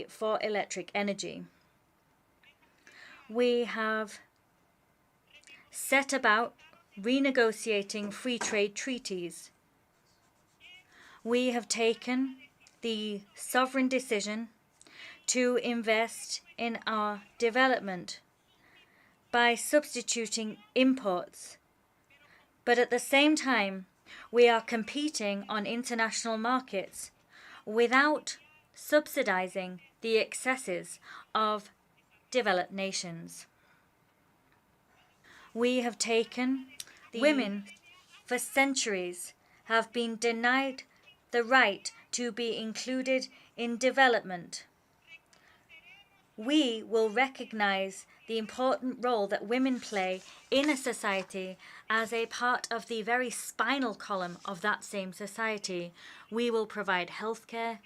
for electric energy. We have set about renegotiating free trade treaties. We have taken the sovereign decision to invest in our development by substituting imports. But at the same time, we are competing on international markets without subsidizing the excesses of developed nations. We have taken women for centuries have been denied the right to be included in development. We will recognize the important role that women play in a society as a part of the very spinal column of that same society. We will provide healthcare,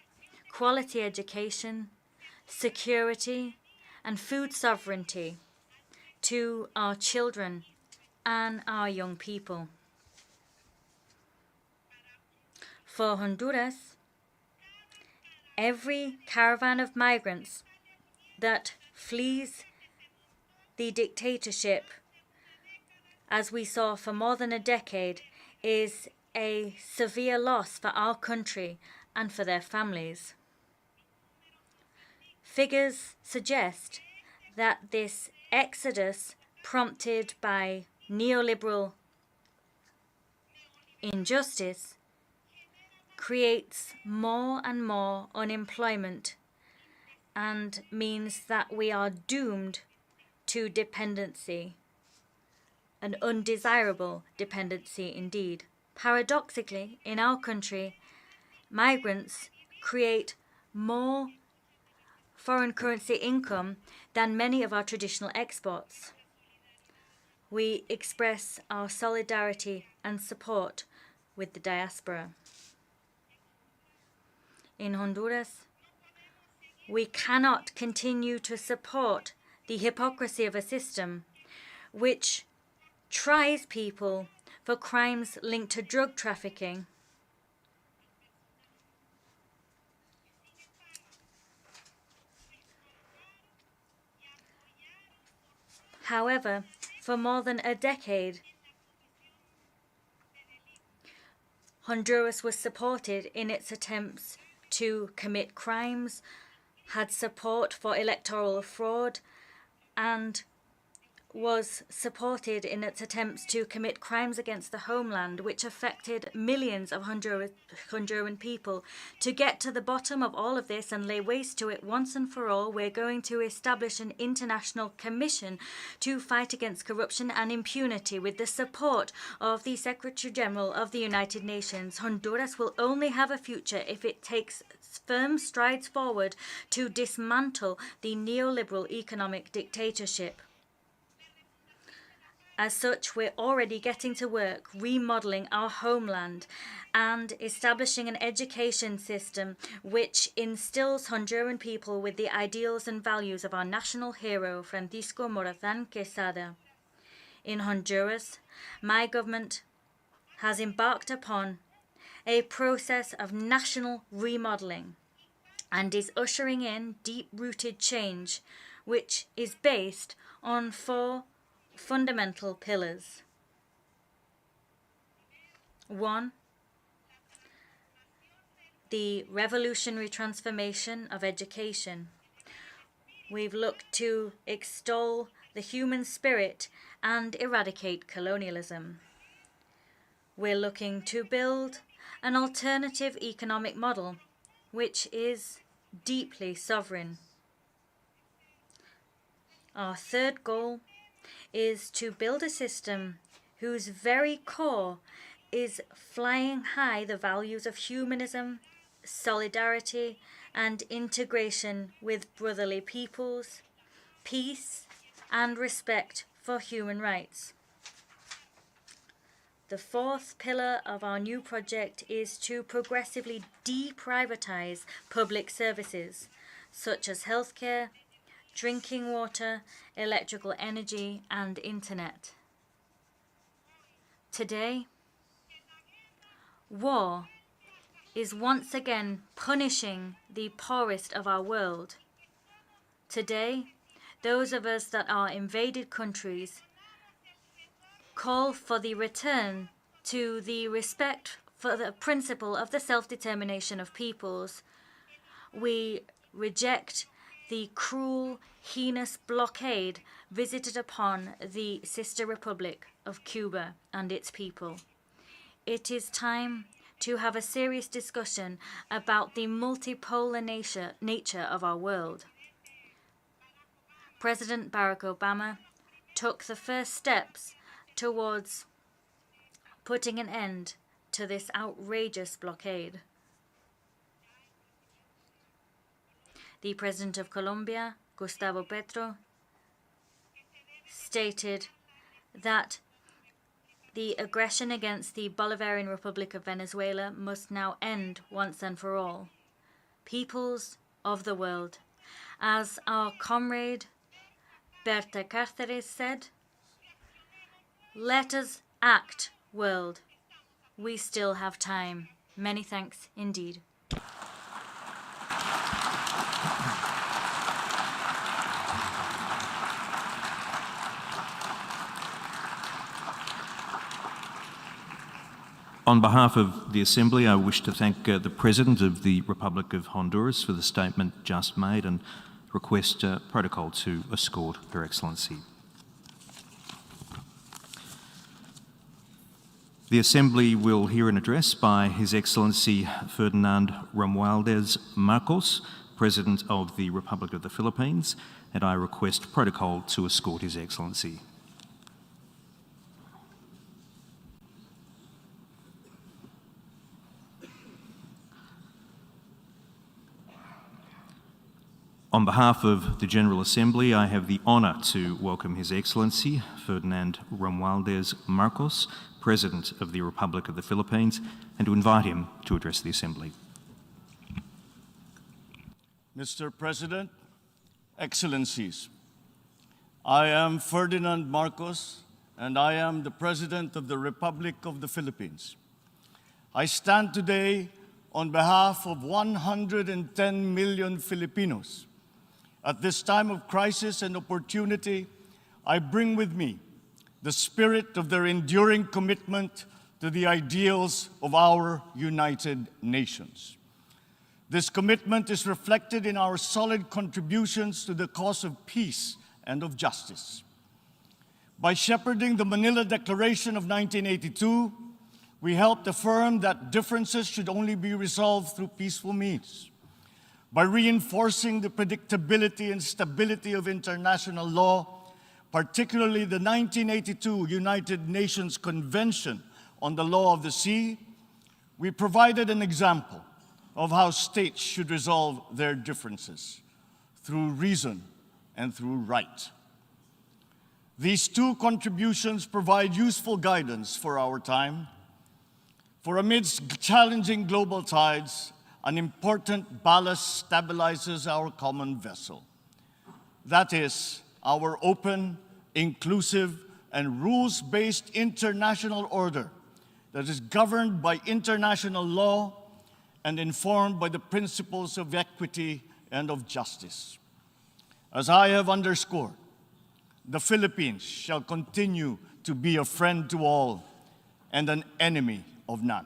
quality education, security, and food sovereignty to our children and our young people. For Honduras, every caravan of migrants that flees the dictatorship, as we saw for more than a decade, is a severe loss for our country and for their families. Figures suggest that this exodus, prompted by neoliberal injustice, creates more and more unemployment and means that we are doomed to dependency, an undesirable dependency indeed. Paradoxically, in our country, migrants create more foreign currency income than many of our traditional exports. We express our solidarity and support with the diaspora. In Honduras, we cannot continue to support the hypocrisy of a system which tries people for crimes linked to drug trafficking. However, for more than a decade, Honduras was supported in its attempts to commit crimes, had support for electoral fraud, and was supported in its attempts to commit crimes against the homeland, which affected millions of Honduran people. To get to the bottom of all of this and lay waste to it once and for all, we're going to establish an international commission to fight against corruption and impunity with the support of the Secretary General of the United Nations. Honduras will only have a future if it takes firm strides forward to dismantle the neoliberal economic dictatorship. As such, we're already getting to work remodeling our homeland and establishing an education system which instills Honduran people with the ideals and values of our national hero, Francisco Morazán Quesada. In Honduras, my government has embarked upon a process of national remodeling and is ushering in deep-rooted change, which is based on 4 fundamental pillars. 1, the revolutionary transformation of education. We've looked to extol the human spirit and eradicate colonialism. We're looking to build an alternative economic model which is deeply sovereign. Our third goal is to build a system whose very core is flying high the values of humanism, solidarity, and integration with brotherly peoples, peace, and respect for human rights. The 4th pillar of our new project is to progressively deprivatize public services such as healthcare, drinking water, electrical energy, and internet. Today, war is once again punishing the poorest of our world. Today, those of us that are invaded countries call for the return to the respect for the principle of the self-determination of peoples. We reject the cruel, heinous blockade visited upon the sister republic of Cuba and its people. It is time to have a serious discussion about the multipolar nature of our world. President Barack Obama took the first steps towards putting an end to this outrageous blockade. The President of Colombia, Gustavo Petro, stated that the aggression against the Bolivarian Republic of Venezuela must now end once and for all. Peoples of the world, as our comrade Berta Cáceres said, let us act, world. We still have time. Many thanks indeed. On behalf of the Assembly, I wish to thank the President of the Republic of Honduras for the statement just made and request protocol to escort Her Excellency. The Assembly will hear an address by His Excellency Ferdinand Romualdez Marcos, President of the Republic of the Philippines, and I request protocol to escort His Excellency. On behalf of the General Assembly, I have the honour to welcome His Excellency Ferdinand Romualdez Marcos, President of the Republic of the Philippines, and to invite him to address the Assembly. Mr. President, Excellencies, I am Ferdinand Marcos, and I am the President of the Republic of the Philippines. I stand today on behalf of 110 million Filipinos. At this time of crisis and opportunity, I bring with me the spirit of their enduring commitment to the ideals of our United Nations. This commitment is reflected in our solid contributions to the cause of peace and of justice. By shepherding the Manila Declaration of 1982, we helped affirm that differences should only be resolved through peaceful means. By reinforcing the predictability and stability of international law, particularly the 1982 United Nations Convention on the Law of the Sea, we provided an example of how states should resolve their differences through reason and through right. These two contributions provide useful guidance for our time, for amidst challenging global tides, an important ballast stabilizes our common vessel. That is, our open, inclusive, and rules-based international order that is governed by international law and informed by the principles of equity and of justice. As I have underscored, the Philippines shall continue to be a friend to all and an enemy of none.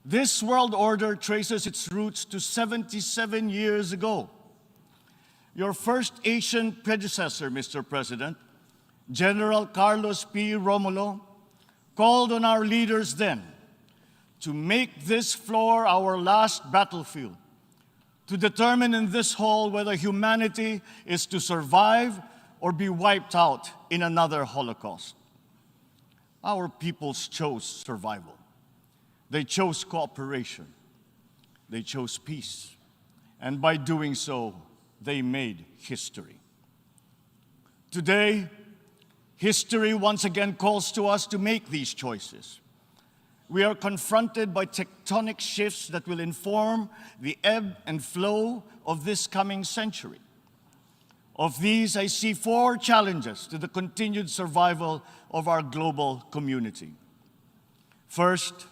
This world order traces its roots to 77 years ago. Your first Asian predecessor, Mr. President, General Carlos P. Romulo, called on our leaders then to make this floor our last battlefield, to determine in this hall whether humanity is to survive or be wiped out in another Holocaust. Our peoples chose survival. They chose cooperation. They chose peace. And by doing so, they made history. Today, history once again calls to us to make these choices. We are confronted by tectonic shifts that will inform the ebb and flow of this coming century. Of these, I see four challenges to the continued survival of our global community. First,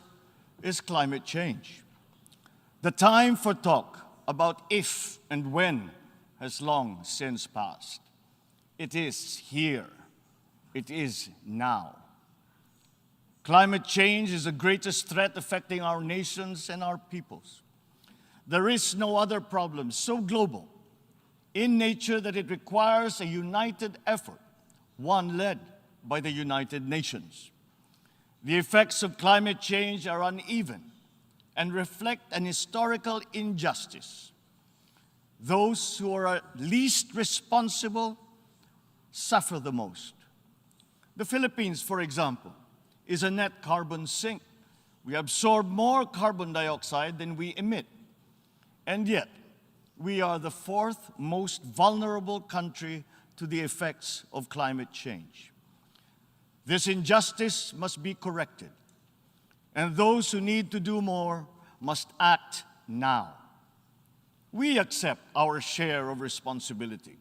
is climate change. The time for talk about if and when has long since passed. It is here. It is now. Climate change is the greatest threat affecting our nations and our peoples. There is no other problem so global in nature that it requires a united effort, one led by the United Nations. The effects of climate change are uneven and reflect an historical injustice. Those who are least responsible suffer the most. The Philippines, for example, is a net carbon sink. We absorb more carbon dioxide than we emit. And yet, we are the fourth most vulnerable country to the effects of climate change. This injustice must be corrected, and those who need to do more must act now. We accept our share of responsibility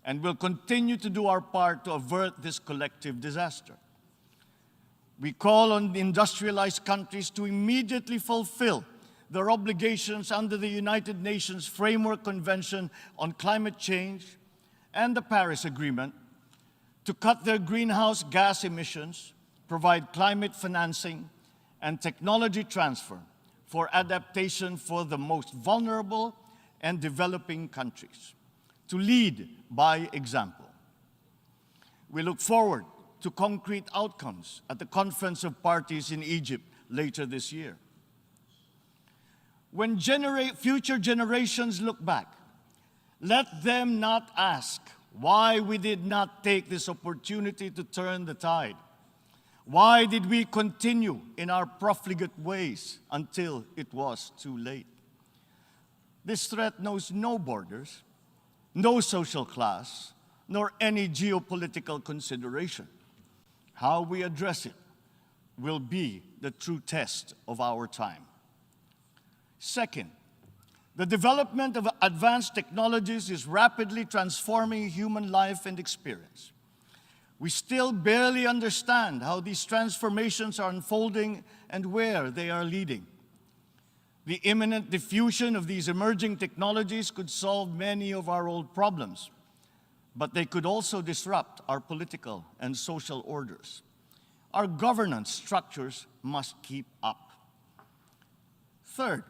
and will continue to do our part to avert this collective disaster. We call on the industrialized countries to immediately fulfill their obligations under the United Nations Framework Convention on Climate Change and the Paris Agreement, to cut their greenhouse gas emissions, provide climate financing, and technology transfer for adaptation for the most vulnerable and developing countries, to lead by example. We look forward to concrete outcomes at the Conference of Parties in Egypt later this year. When future generations look back, let them not ask why we did not take this opportunity to turn the tide. Why did we continue in our profligate ways until it was too late? This threat knows no borders, no social class, nor any geopolitical consideration. How we address it will be the true test of our time. Second, the development of advanced technologies is rapidly transforming human life and experience. We still barely understand how these transformations are unfolding and where they are leading. The imminent diffusion of these emerging technologies could solve many of our old problems, but they could also disrupt our political and social orders. Our governance structures must keep up. Third,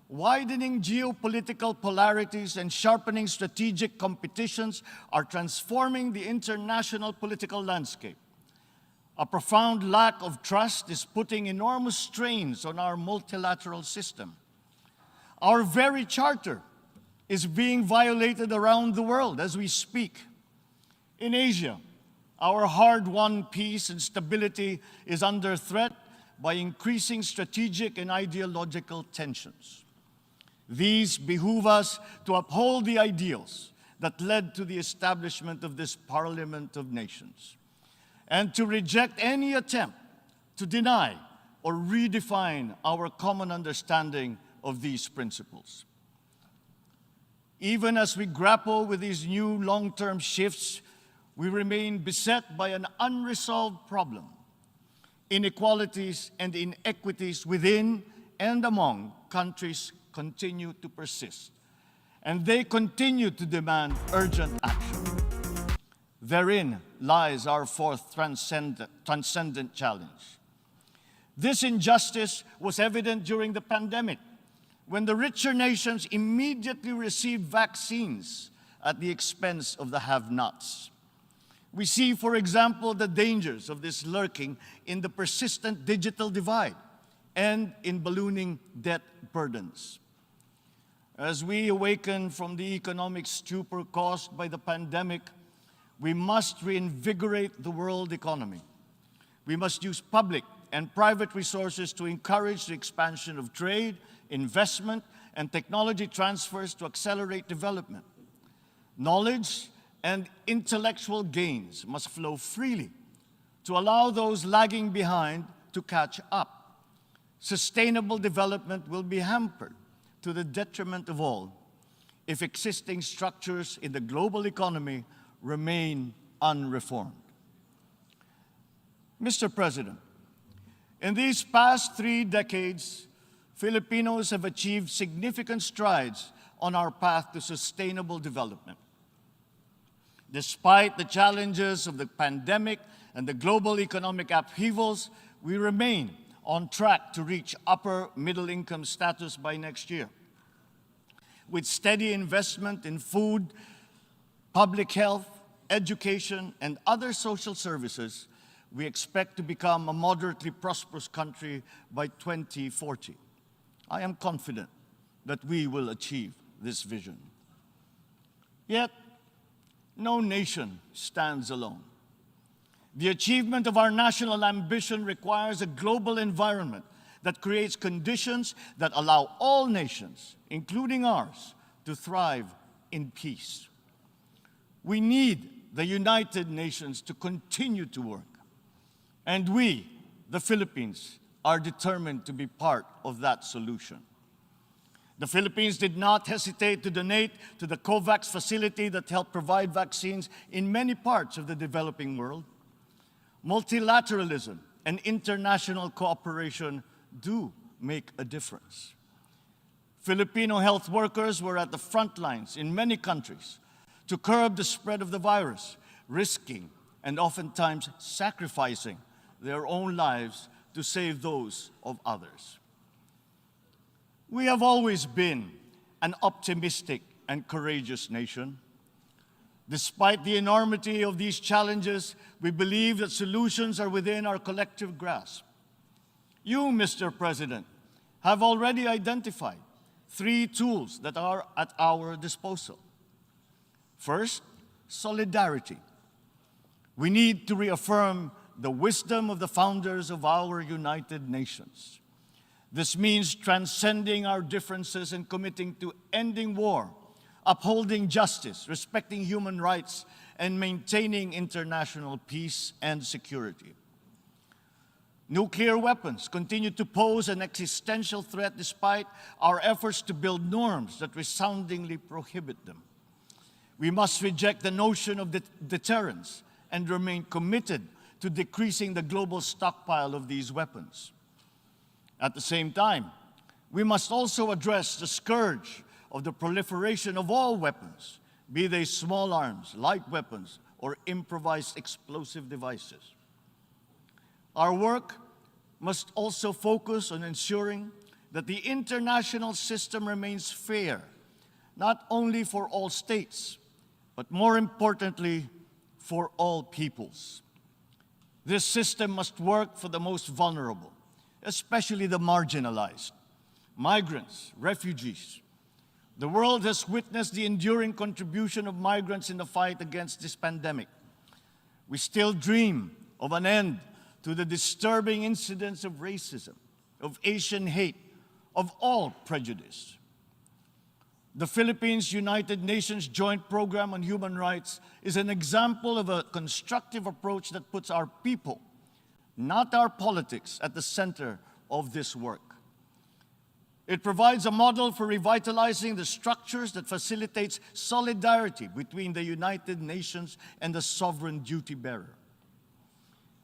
widening geopolitical polarities and sharpening strategic competitions are transforming the international political landscape. A profound lack of trust is putting enormous strains on our multilateral system. Our very charter is being violated around the world as we speak. In Asia, our hard-won peace and stability is under threat by increasing strategic and ideological tensions. These behoove us to uphold the ideals that led to the establishment of this Parliament of Nations, and to reject any attempt to deny or redefine our common understanding of these principles. Even as we grapple with these new long-term shifts, we remain beset by an unresolved problem: inequalities and inequities within and among countries continue to persist, and they continue to demand urgent action. Therein lies our fourth transcendent challenge. This injustice was evident during the pandemic, when the richer nations immediately received vaccines at the expense of the have-nots. We see, for example, the dangers of this lurking in the persistent digital divide and in ballooning debt burdens. As we awaken from the economic stupor caused by the pandemic, we must reinvigorate the world economy. We must use public and private resources to encourage the expansion of trade, investment, and technology transfers to accelerate development. Knowledge and intellectual gains must flow freely to allow those lagging behind to catch up. Sustainable development will be hampered to the detriment of all if existing structures in the global economy remain unreformed. Mr. President, In these past 3 decades, Filipinos have achieved significant strides on our path to sustainable development. Despite the challenges of the pandemic and the global economic upheavals, we remain on track to reach upper middle income status by next year. With steady investment in food, public health, education, and other social services, we expect to become a moderately prosperous country by 2040. I am confident that we will achieve this vision. Yet, no nation stands alone. The achievement of our national ambition requires a global environment that creates conditions that allow all nations, including ours, to thrive in peace. We need the United Nations to continue to work. And we, the Philippines, are determined to be part of that solution. The Philippines did not hesitate to donate to the COVAX facility that helped provide vaccines in many parts of the developing world. Multilateralism and international cooperation do make a difference. Filipino health workers were at the front lines in many countries to curb the spread of the virus, risking and oftentimes sacrificing their own lives to save those of others. We have always been an optimistic and courageous nation. Despite the enormity of these challenges, we believe that solutions are within our collective grasp. You, Mr. President, have already identified 3 tools that are at our disposal. First, solidarity. We need to reaffirm the wisdom of the founders of our United Nations. This means transcending our differences and committing to ending war, upholding justice, respecting human rights, and maintaining international peace and security. Nuclear weapons continue to pose an existential threat despite our efforts to build norms that resoundingly prohibit them. We must reject the notion of deterrence and remain committed to decreasing the global stockpile of these weapons. At the same time, we must also address the scourge of the proliferation of all weapons, be they small arms, light weapons, or improvised explosive devices. Our work must also focus on ensuring that the international system remains fair, not only for all states, but more importantly, for all peoples. This system must work for the most vulnerable, especially the marginalized, migrants, refugees. The world has witnessed the enduring contribution of migrants in the fight against this pandemic. We still dream of an end to the disturbing incidents of racism, of Asian hate, of all prejudice. The Philippines United Nations Joint Program on Human Rights is an example of a constructive approach that puts our people, not our politics, at the center of this work. It provides a model for revitalizing the structures that facilitates solidarity between the United Nations and the sovereign duty bearer.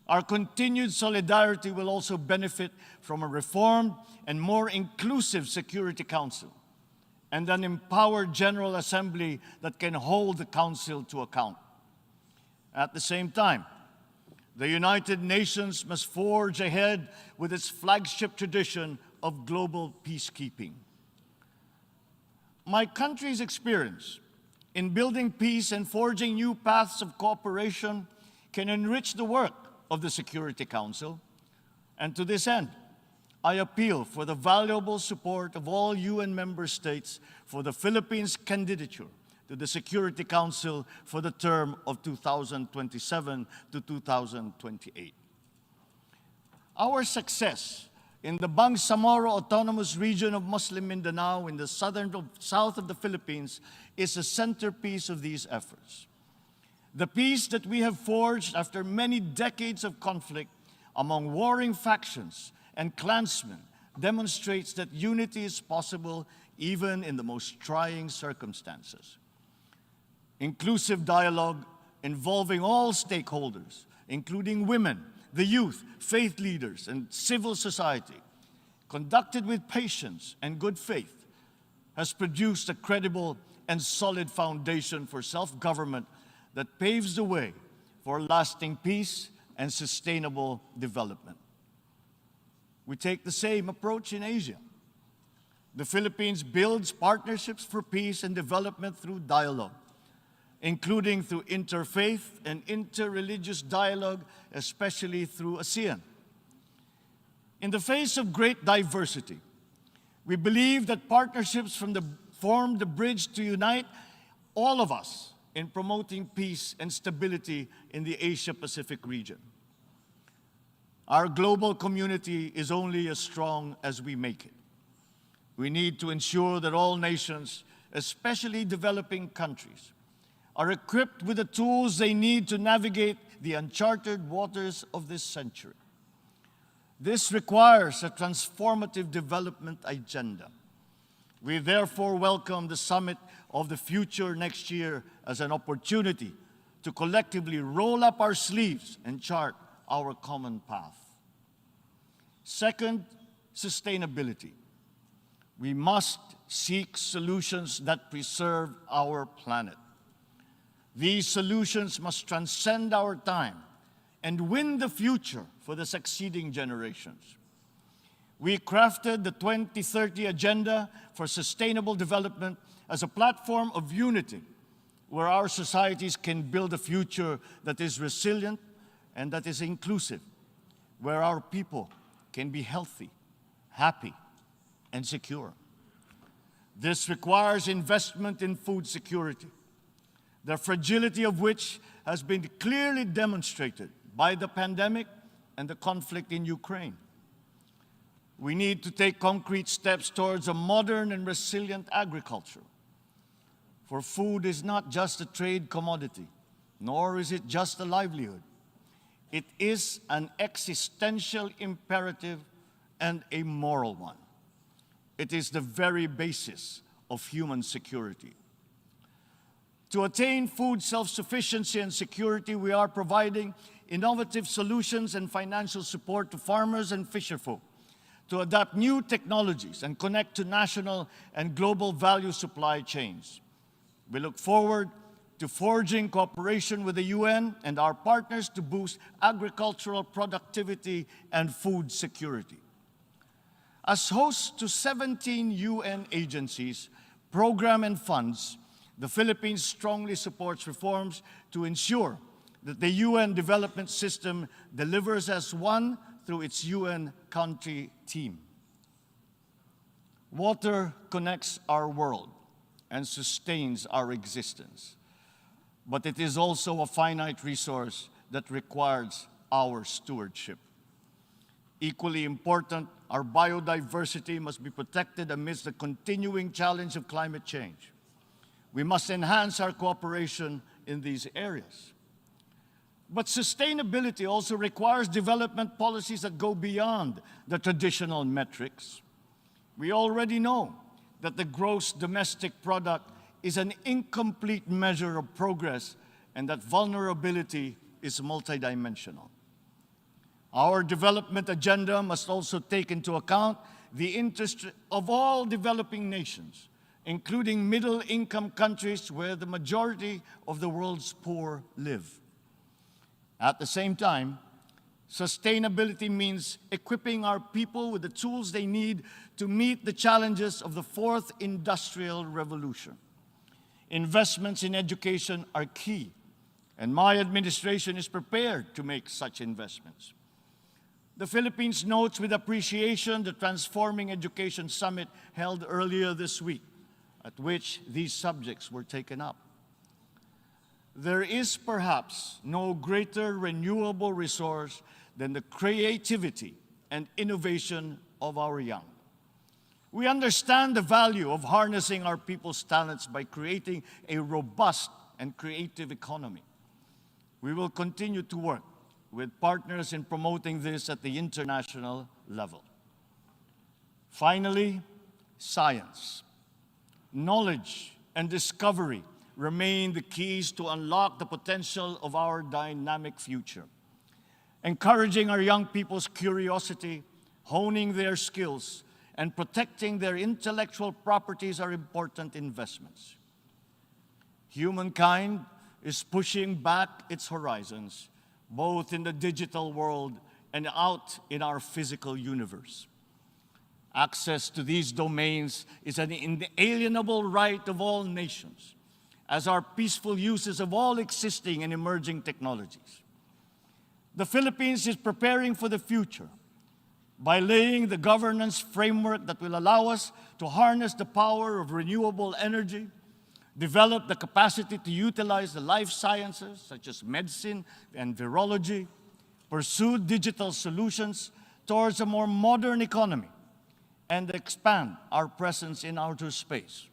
Our continued solidarity will also benefit from a reformed and more inclusive Security Council and an empowered General Assembly that can hold the Council to account. At the same time, the United Nations must forge ahead with its flagship tradition of global peacekeeping. My country's experience in building peace and forging new paths of cooperation can enrich the work of the Security Council, and to this end, I appeal for the valuable support of all UN member states for the Philippines' candidature to the Security Council for the term of 2027 to 2028. Our success in the Bangsamoro Autonomous Region of Muslim Mindanao in the south of the Philippines is a centerpiece of these efforts. The peace that we have forged after many decades of conflict among warring factions and clansmen demonstrates that unity is possible even in the most trying circumstances. Inclusive dialogue involving all stakeholders, including women, the youth, faith leaders, and civil society, conducted with patience and good faith, has produced a credible and solid foundation for self-government that paves the way for lasting peace and sustainable development. We take the same approach in Asia. The Philippines builds partnerships for peace and development through dialogue, including through interfaith and interreligious dialogue, especially through ASEAN. In the face of great diversity, we believe that partnerships form the bridge to unite all of us in promoting peace and stability in the Asia-Pacific region. Our global community is only as strong as we make it. We need to ensure that all nations, especially developing countries, are equipped with the tools they need to navigate the uncharted waters of this century. This requires a transformative development agenda. We therefore welcome the Summit of the Future next year as an opportunity to collectively roll up our sleeves and chart our common path. Second, sustainability. We must seek solutions that preserve our planet. These solutions must transcend our time and win the future for the succeeding generations. We crafted the 2030 Agenda for Sustainable Development as a platform of unity where our societies can build a future that is resilient and that is inclusive, where our people can be healthy, happy, and secure. This requires investment in food security, the fragility of which has been clearly demonstrated by the pandemic and the conflict in Ukraine. We need to take concrete steps towards a modern and resilient agriculture. For food is not just a trade commodity, nor is it just a livelihood. It is an existential imperative and a moral one. It is the very basis of human security. To attain food self-sufficiency and security, we are providing innovative solutions and financial support to farmers and fisherfolk to adapt new technologies and connect to national and global value supply chains. We look forward to forging cooperation with the UN and our partners to boost agricultural productivity and food security. As hosts to 17 UN agencies, programs, and funds, the Philippines strongly supports reforms to ensure that the UN development system delivers as one through its UN country team. Water connects our world and sustains our existence, but it is also a finite resource that requires our stewardship. Equally important, our biodiversity must be protected amidst the continuing challenge of climate change. We must enhance our cooperation in these areas. But sustainability also requires development policies that go beyond the traditional metrics. We already know that the gross domestic product is an incomplete measure of progress and that vulnerability is multidimensional. Our development agenda must also take into account the interest of all developing nations, including middle-income countries where the majority of the world's poor live. At the same time, sustainability means equipping our people with the tools they need to meet the challenges of the fourth industrial revolution. Investments in education are key, and my administration is prepared to make such investments. The Philippines notes with appreciation the Transforming Education Summit held earlier this week, at which these subjects were taken up. There is perhaps no greater renewable resource than the creativity and innovation of our young. We understand the value of harnessing our people's talents by creating a robust and creative economy. We will continue to work with partners in promoting this at the international level. Finally, science. Knowledge and discovery remain the keys to unlock the potential of our dynamic future. Encouraging our young people's curiosity, honing their skills, and protecting their intellectual properties are important investments. Humankind is pushing back its horizons, both in the digital world and out in our physical universe. Access to these domains is an inalienable right of all nations, as are peaceful uses of all existing and emerging technologies. The Philippines is preparing for the future by laying the governance framework that will allow us to harness the power of renewable energy, develop the capacity to utilize the life sciences, such as medicine and virology, pursue digital solutions towards a more modern economy, and expand our presence in outer space.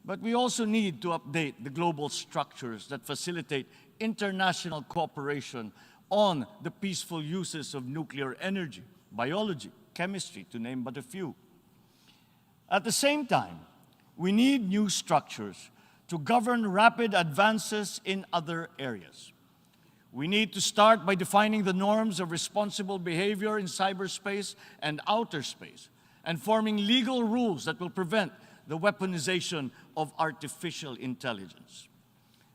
But we also need to update the global structures that facilitate international cooperation on the peaceful uses of nuclear energy, biology, chemistry, to name but a few. At the same time, we need new structures to govern rapid advances in other areas. We need to start by defining the norms of responsible behavior in cyberspace and outer space, and forming legal rules that will prevent the weaponization of artificial intelligence.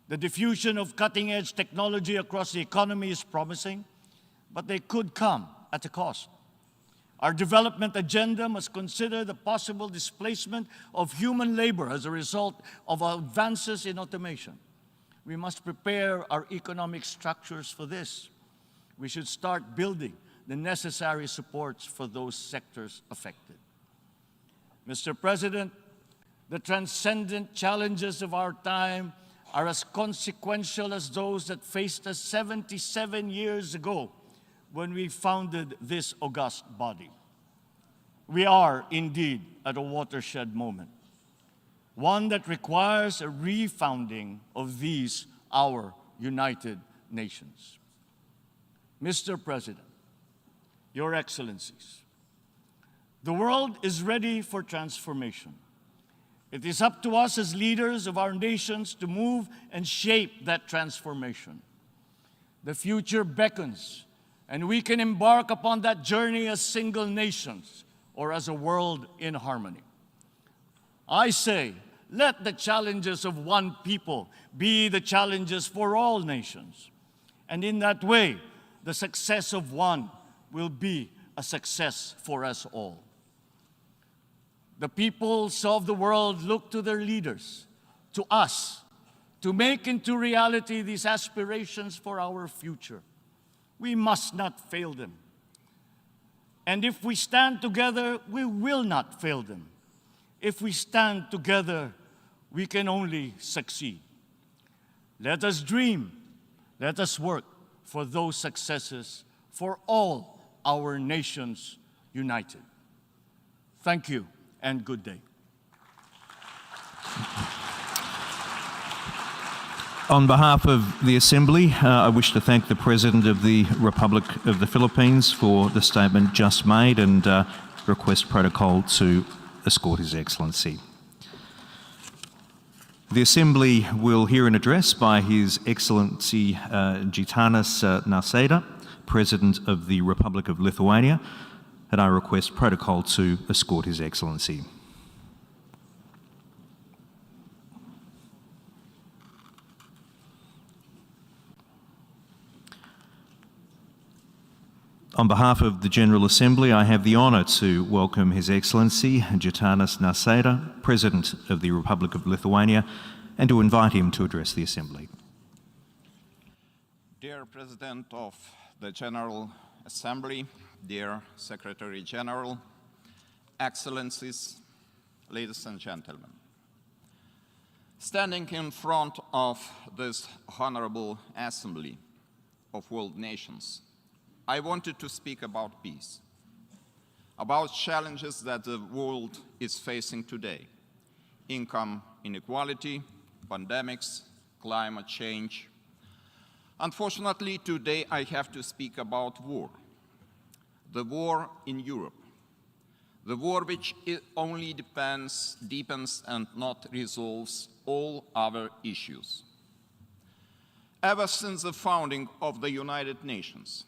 The diffusion of cutting-edge technology across the economy is promising, but they could come at a cost. Our development agenda must consider the possible displacement of human labor as a result of advances in automation. We must prepare our economic structures for this. We should start building the necessary supports for those sectors affected. Mr. President, the transcendent challenges of our time are as consequential as those that faced us 77 years ago when we founded this august body. We are indeed at a watershed moment, one that requires a refounding of these, our United Nations. Mr. President, Your Excellencies, the world is ready for transformation. It is up to us as leaders of our nations to move and shape that transformation. The future beckons, and we can embark upon that journey as single nations or as a world in harmony. I say, let the challenges of one people be the challenges for all nations. And in that way, the success of one will be a success for us all. The peoples of the world look to their leaders, to us, to make into reality these aspirations for our future. We must not fail them. And if we stand together, we will not fail them. If we stand together, we can only succeed. Let us dream, let us work for those successes for all our nations united. Thank you and good day. On behalf of the Assembly, I wish to thank the President of the Republic of the Philippines for the statement just made and request protocol to escort His Excellency. The Assembly will hear an address by His Excellency Gitanas Nausėda, President of the Republic of Lithuania, and I request protocol to escort His Excellency. On behalf of the General Assembly, I have the honour to welcome His Excellency Gitanas Nausėda, President of the Republic of Lithuania, and to invite him to address the Assembly. Dear President of the General Assembly, dear Secretary General, Excellencies, ladies and gentlemen. Standing in front of this honorable Assembly of World Nations, I wanted to speak about peace, about challenges that the world is facing today: income inequality, pandemics, climate change. Unfortunately, today I have to speak about war. The war in Europe. The war which only deepens and not resolves all other issues. Ever since the founding of the United Nations,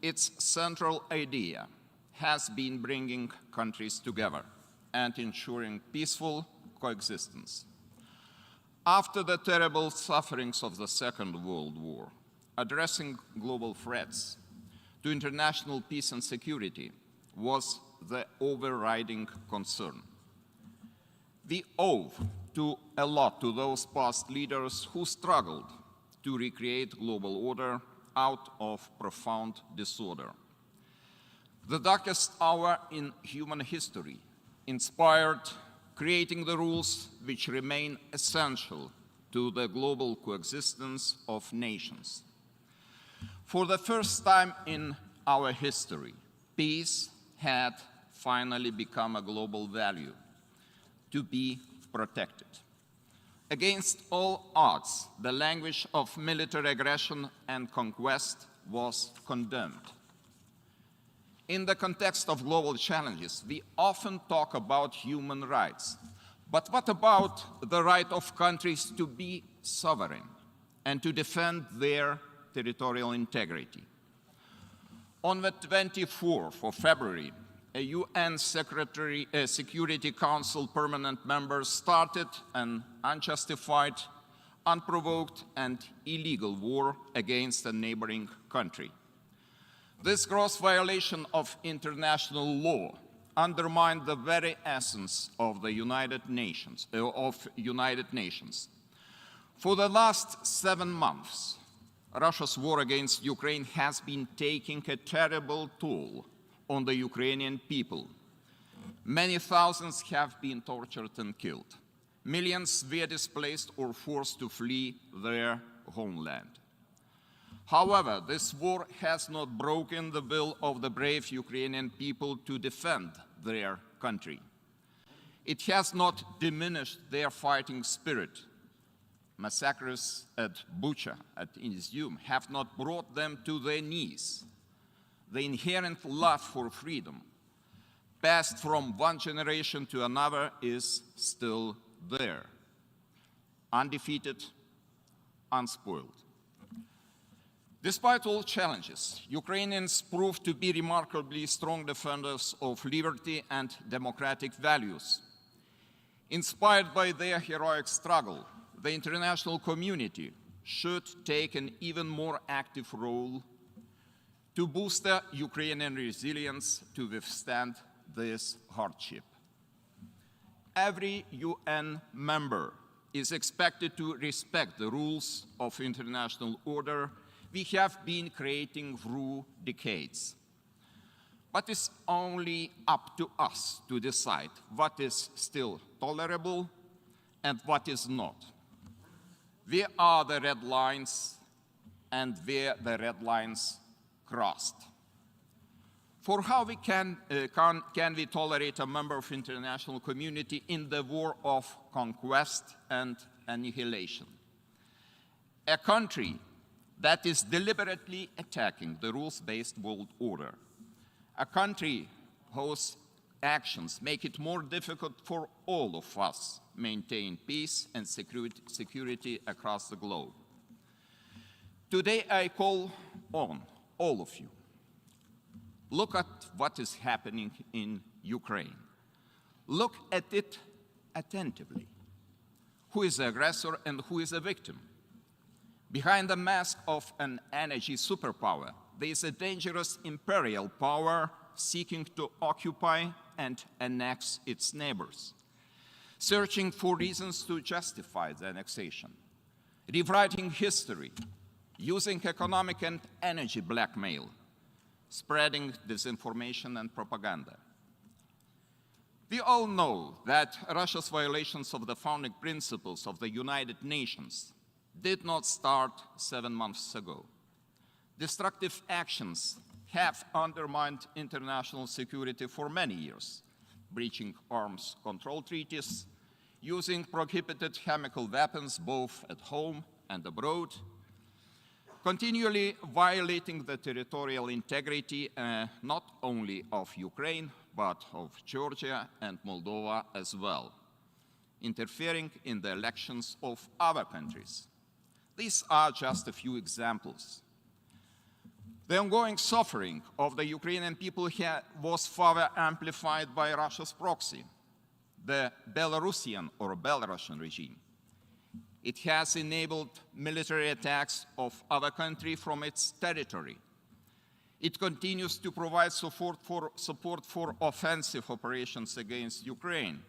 its central idea has been bringing countries together and ensuring peaceful coexistence. After the terrible sufferings of the Second World War, addressing global threats to international peace and security was the overriding concern. We owe a lot to those past leaders who struggled to recreate global order out of profound disorder. The darkest hour in human history inspired creating the rules which remain essential to the global coexistence of nations. For the first time in our history, peace had finally become a global value to be protected. Against all odds, the language of military aggression and conquest was condemned. In the context of global challenges, we often talk about human rights. But what about the right of countries to be sovereign and to defend their territorial integrity? On the 24th of February, a UN Security Council permanent member started an unjustified, unprovoked, and illegal war against a neighboring country. This gross violation of international law undermined the very essence of the United Nations. For the last 7 months, Russia's war against Ukraine has been taking a terrible toll on the Ukrainian people. Many thousands have been tortured and killed. Millions were displaced or forced to flee their homeland. However, this war has not broken the will of the brave Ukrainian people to defend their country. It has not diminished their fighting spirit. Massacres at Bucha, at Izium, have not brought them to their knees. The inherent love for freedom, passed from one generation to another, is still there, undefeated, unspoiled. Despite all challenges, Ukrainians proved to be remarkably strong defenders of liberty and democratic values. Inspired by their heroic struggle, the international community should take an even more active role to boost the Ukrainian resilience to withstand this hardship. Every UN member is expected to respect the rules of international order we have been creating through decades. But it's only up to us to decide what is still tolerable and what is not. Where are the red lines and where the red lines crossed? For how can we tolerate a member of international community in the war of conquest and annihilation? A country that is deliberately attacking the rules-based world order. A country whose actions make it more difficult for all of us maintain peace and security across the globe. Today I call on all of you. Look at what is happening in Ukraine. Look at it attentively. Who is the aggressor and who is the victim? Behind the mask of an energy superpower, there is a dangerous imperial power seeking to occupy and annex its neighbors, searching for reasons to justify the annexation, rewriting history, using economic and energy blackmail, spreading disinformation and propaganda. We all know that Russia's violations of the founding principles of the United Nations did not start 7 months ago. Destructive actions have undermined international security for many years, breaching arms control treaties, using prohibited chemical weapons both at home and abroad, continually violating the territorial integrity not only of Ukraine, but of Georgia and Moldova as well, interfering in the elections of other countries. These are just a few examples. The ongoing suffering of the Ukrainian people was further amplified by Russia's proxy, the Belarusian or Belarusian regime. It has enabled military attacks of other countries from its territory. It continues to provide support for offensive operations against Ukraine.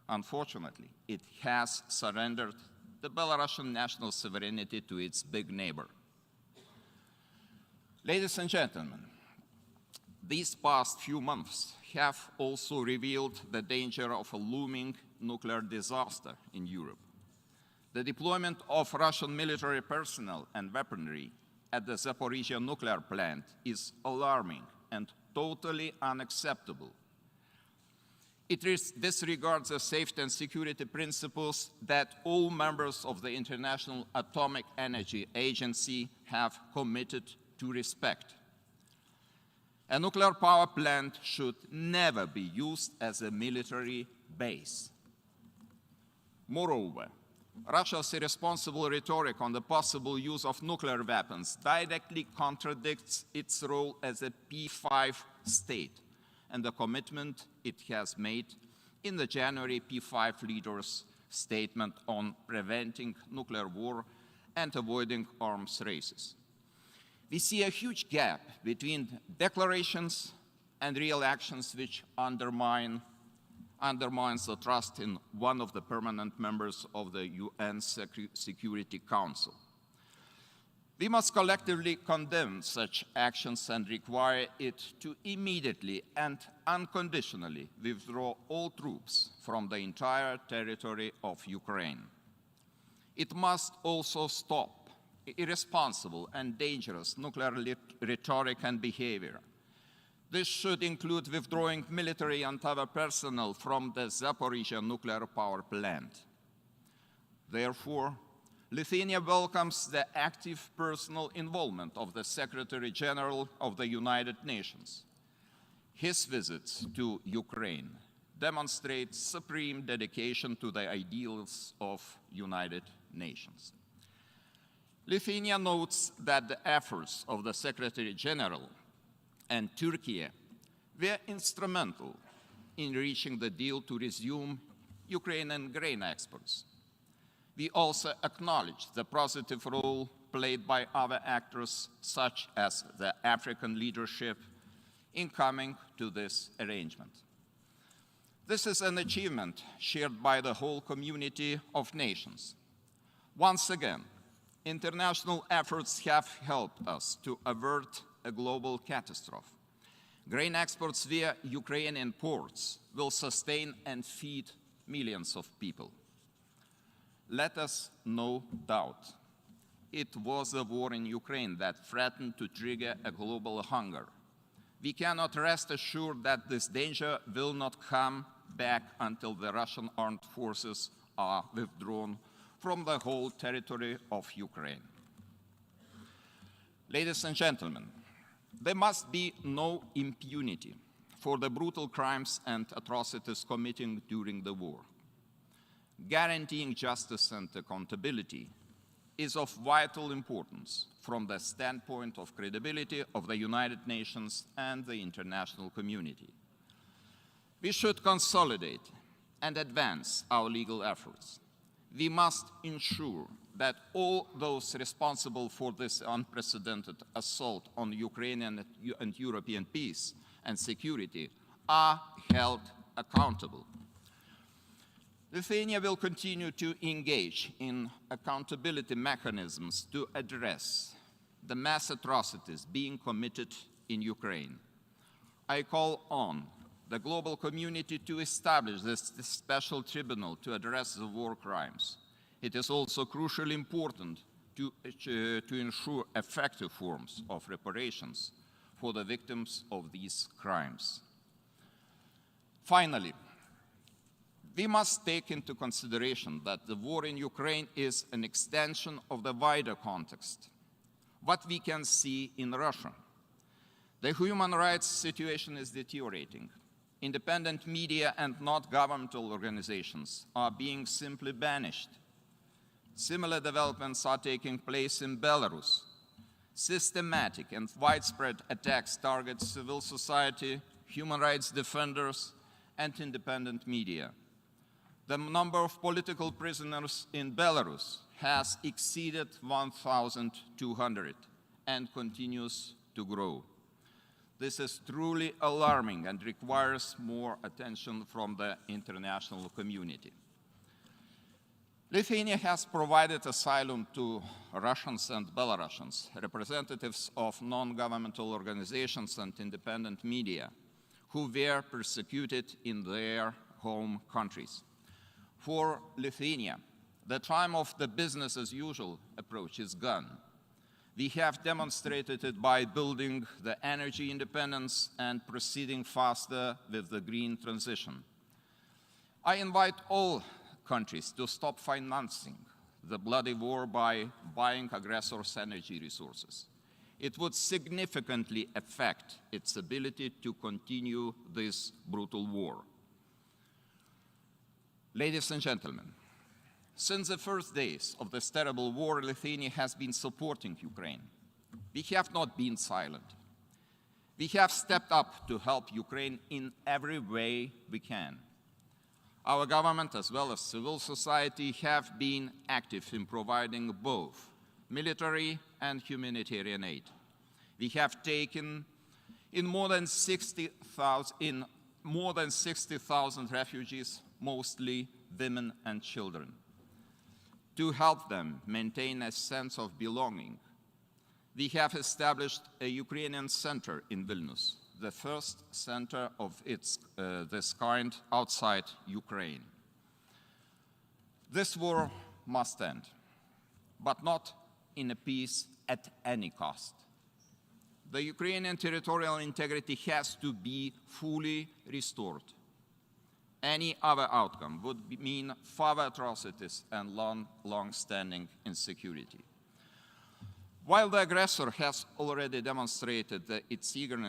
Unfortunately, it has surrendered the Belarusian national sovereignty to its big neighbor. Ladies and gentlemen, these past few months have also revealed the danger of a looming nuclear disaster in Europe. The deployment of Russian military personnel and weaponry at the Zaporizhzhia nuclear plant is alarming and totally unacceptable. It disregards the safety and security principles that all members of the International Atomic Energy Agency have committed to respect. A nuclear power plant should never be used as a military base. Moreover, Russia's irresponsible rhetoric on the possible use of nuclear weapons directly contradicts its role as a P5 state and the commitment it has made in the January P5 leaders' statement on preventing nuclear war and avoiding arms races. We see a huge gap between declarations and real actions which undermines the trust in one of the permanent members of the UN Security Council. We must collectively condemn such actions and require it to immediately and unconditionally withdraw all troops from the entire territory of Ukraine. It must also stop irresponsible and dangerous nuclear rhetoric and behavior. This should include withdrawing military and other personnel from the Zaporizhzhia nuclear power plant. Therefore, Lithuania welcomes the active personal involvement of the Secretary General of the United Nations. His visits to Ukraine demonstrate supreme dedication to the ideals of United Nations. Lithuania notes that the efforts of the Secretary General and Turkey were instrumental in reaching the deal to resume Ukrainian grain exports. We also acknowledge the positive role played by other actors, such as the African leadership, in coming to this arrangement. This is an achievement shared by the whole community of nations. Once again, international efforts have helped us to avert a global catastrophe. Grain exports via Ukrainian ports will sustain and feed millions of people. Let us no doubt, it was the war in Ukraine that threatened to trigger a global hunger. We cannot rest assured that this danger will not come back until the Russian armed forces are withdrawn from the whole territory of Ukraine. Ladies and gentlemen, there must be no impunity for the brutal crimes and atrocities committed during the war. Guaranteeing justice and accountability is of vital importance from the standpoint of credibility of the United Nations and the international community. We should consolidate and advance our legal efforts. We must ensure that all those responsible for this unprecedented assault on Ukrainian and European peace and security are held accountable. Lithuania will continue to engage in accountability mechanisms to address the mass atrocities being committed in Ukraine. I call on the global community to establish this special tribunal to address the war crimes. It is also crucially important to ensure effective forms of reparations for the victims of these crimes. Finally, we must take into consideration that the war in Ukraine is an extension of the wider context, what we can see in Russia. The human rights situation is deteriorating. Independent media and not governmental organizations are being simply banished. Similar developments are taking place in Belarus. Systematic and widespread attacks target civil society, human rights defenders, and independent media. The number of political prisoners in Belarus has exceeded 1,200 and continues to grow. This is truly alarming and requires more attention from the international community. Lithuania has provided asylum to Russians and Belarusians, representatives of non-governmental organizations and independent media, who were persecuted in their home countries. For Lithuania, the time of the business-as-usual approach is gone. We have demonstrated it by building the energy independence and proceeding faster with the green transition. I invite all countries to stop financing the bloody war by buying aggressors' energy resources. It would significantly affect its ability to continue this brutal war. Ladies and gentlemen, since the first days of this terrible war, Lithuania has been supporting Ukraine. We have not been silent. We have stepped up to help Ukraine in every way we can. Our government, as well as civil society, have been active in providing both military and humanitarian aid. We have taken in more than 60,000 refugees, mostly women and children, to help them maintain a sense of belonging. We have established a Ukrainian center in Vilnius, the first center of this kind outside Ukraine. This war must end, but not in a peace at any cost. The Ukrainian territorial integrity has to be fully restored. Any other outcome would mean further atrocities and long-standing insecurity. While the aggressor has already demonstrated its eagerness